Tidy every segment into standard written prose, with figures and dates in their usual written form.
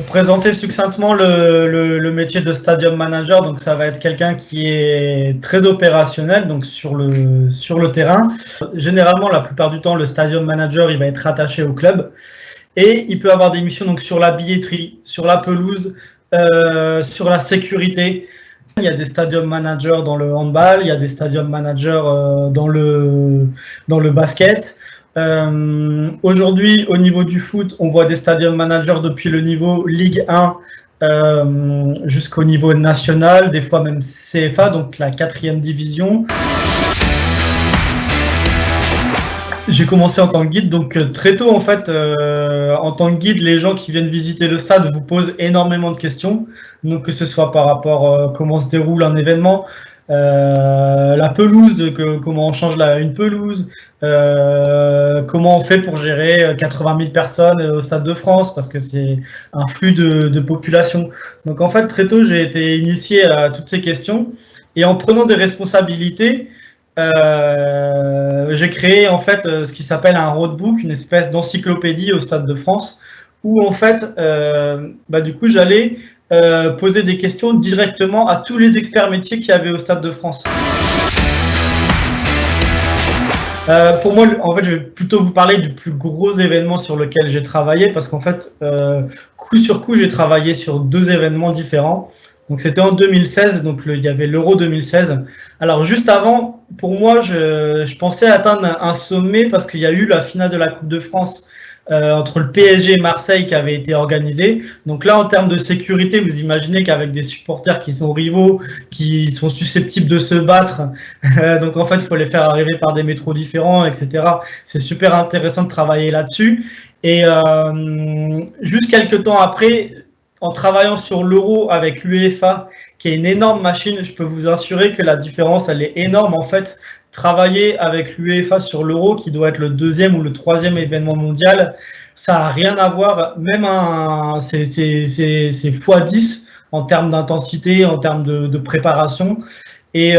présenter succinctement le métier de stadium manager, donc ça va être quelqu'un qui est très opérationnel, donc sur le terrain. Généralement, la plupart du temps, le stadium manager, il va être rattaché au club et il peut avoir des missions donc sur la billetterie, sur la pelouse, sur la sécurité. Il y a des stadium managers dans le handball, il y a des stadium managers dans le basket. Aujourd'hui, au niveau du foot, on voit des stadium managers depuis le niveau Ligue 1 jusqu'au niveau national, des fois même CFA, donc la 4e division. J'ai commencé en tant que guide, donc très tôt en fait, en tant que guide, les gens qui viennent visiter le stade vous posent énormément de questions, donc que ce soit par rapport à comment se déroule un événement, la pelouse, comment on change une pelouse, comment on fait pour gérer 80 000 personnes au Stade de France, parce que c'est un flux de population. Donc en fait, très tôt, j'ai été initié à toutes ces questions, et en prenant des responsabilités, j'ai créé en fait ce qui s'appelle un roadbook, une espèce d'encyclopédie au Stade de France, où en fait, du coup, j'allais poser des questions directement à tous les experts métiers qu'il y avait au Stade de France. Pour moi, en fait, je vais plutôt vous parler du plus gros événement sur lequel j'ai travaillé, parce qu'en fait, coup sur coup, j'ai travaillé sur 2 événements différents. Donc c'était en 2016, donc il y avait l'Euro 2016. Alors juste avant, pour moi, je pensais atteindre un sommet parce qu'il y a eu la finale de la Coupe de France entre le PSG et Marseille qui avait été organisée. Donc là, en termes de sécurité, vous imaginez qu'avec des supporters qui sont rivaux, qui sont susceptibles de se battre, donc en fait, il faut les faire arriver par des métros différents, etc. C'est super intéressant de travailler là-dessus. Et juste quelques temps après, en travaillant sur l'Euro avec l'UEFA, qui est une énorme machine, je peux vous assurer que la différence, elle est énorme. En fait, travailler avec l'UEFA sur l'Euro, qui doit être le 2e ou le 3e événement mondial, ça n'a rien à voir. Même c'est x10 en termes d'intensité, en termes de préparation. Et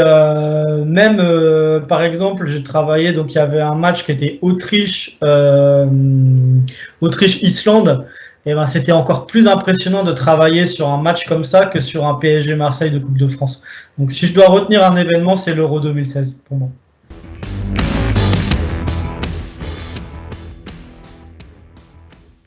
par exemple, j'ai travaillé, donc il y avait un match qui était Autriche-Islande. Et ben, c'était encore plus impressionnant de travailler sur un match comme ça que sur un PSG Marseille de Coupe de France. Donc si je dois retenir un événement, c'est l'Euro 2016 pour moi.